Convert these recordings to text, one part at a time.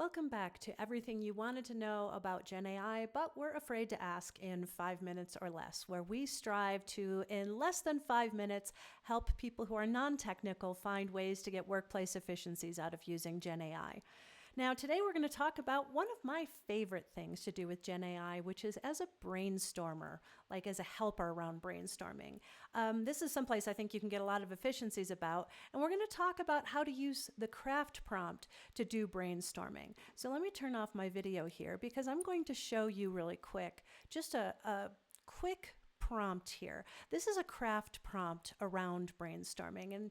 Welcome back to everything you wanted to know about GenAI, but were afraid to ask in 5 minutes or less, where we strive to, in less than 5 minutes, help people who are non-technical find ways to get workplace efficiencies out of using GenAI. Now, today we're going to talk about one of my favorite things to do with GenAI, which is as a brainstormer, like as a helper around brainstorming. This is someplace I think you can get a lot of efficiencies about, and we're going to talk about how to use the craft prompt to do brainstorming. So let me turn off my video here because I'm going to show you really quick, just a quick prompt here. This is a craft prompt around brainstorming, and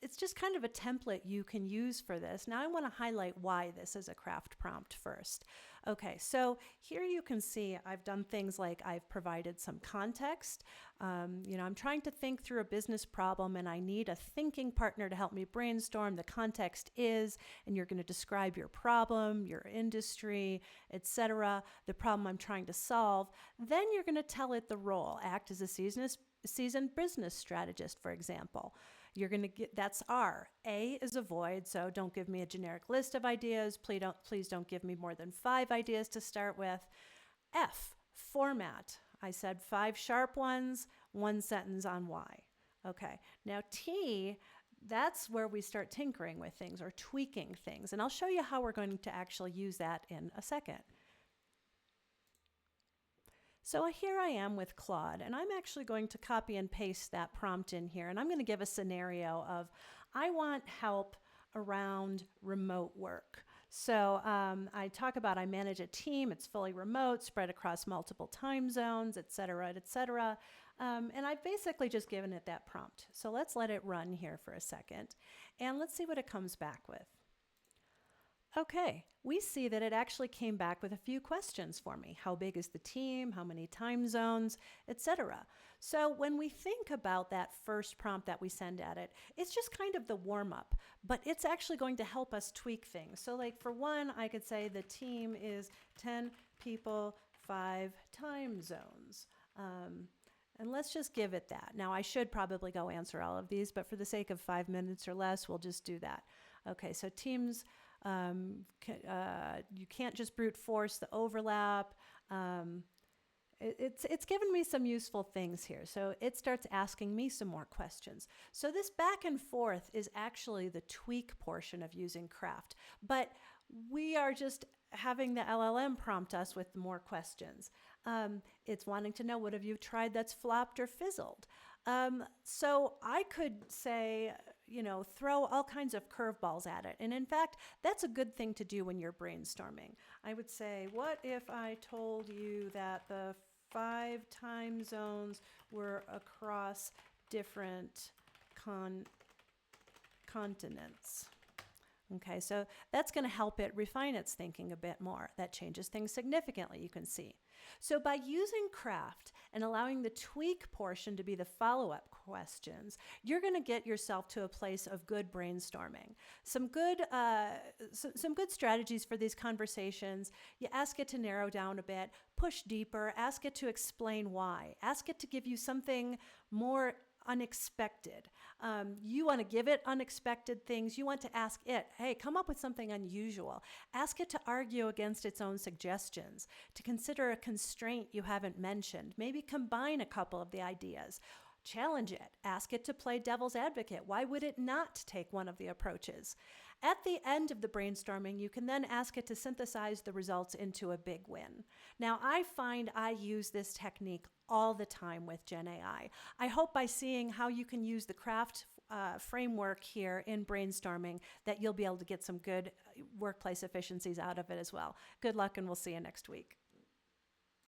it's just kind of a template you can use for this. Now I want to highlight why this is a craft prompt first. Okay, so here you can see I've done things like I've provided some context. I'm trying to think through a business problem and I need a thinking partner to help me brainstorm. The context is, and you're going to describe your problem, your industry, etc., the problem I'm trying to solve. Then you're going to tell it the role, act as a seasoned business strategist, for example. You're going to get, that's R. A is avoid, so don't give me a generic list of ideas. Please don't give me more than 5 ideas to start with. F, format. I said 5 sharp ones, 1 sentence on why. Okay, now T, that's where we start tinkering with things or tweaking things, and I'll show you how we're going to actually use that in a second. So here I am with Claude, and I'm actually going to copy and paste that prompt in here, and I'm going to give a scenario of I want help around remote work. So I talk about I manage a team, it's fully remote, spread across multiple time zones, et cetera, and I've basically just given it that prompt. So let's let it run here for a second, and let's see what it comes back with. Okay, we see that it actually came back with a few questions for me. How big is the team? How many time zones, etc. So when we think about that first prompt that we send at it, it's just kind of the warm-up, but it's actually going to help us tweak things. So like for one, I could say the team is 10 people, 5 time zones. And let's just give it that. Now I should probably go answer all of these, but for the sake of 5 minutes or less, we'll just do that. Okay, so teams, you can't just brute force the overlap. It's given me some useful things here. So it starts asking me some more questions. So this back and forth is actually the tweak portion of using craft, but we are just having the LLM prompt us with more questions. It's wanting to know, what have you tried that's flopped or fizzled? So I could say, throw all kinds of curveballs at it. And in fact, that's a good thing to do when you're brainstorming. I would say, what if I told you that the 5 time zones were across different continents? Okay, so that's going to help it refine its thinking a bit more. That changes things significantly, you can see. So by using craft and allowing the tweak portion to be the follow-up questions, you're going to get yourself to a place of good brainstorming. Some good strategies for these conversations. You ask it to narrow down a bit, push deeper, ask it to explain why, ask it to give you something more unexpected. You want to give it unexpected things. You want to ask it, hey, come up with something unusual. Ask it to argue against its own suggestions, to consider a constraint you haven't mentioned, maybe combine a couple of the ideas. Challenge it. Ask it to play devil's advocate. Why would it not take one of the approaches? At the end of the brainstorming, you can then ask it to synthesize the results into a big win. Now, I find I use this technique all the time with GenAI. I hope by seeing how you can use the craft framework here in brainstorming that you'll be able to get some good workplace efficiencies out of it as well. Good luck, and we'll see you next week.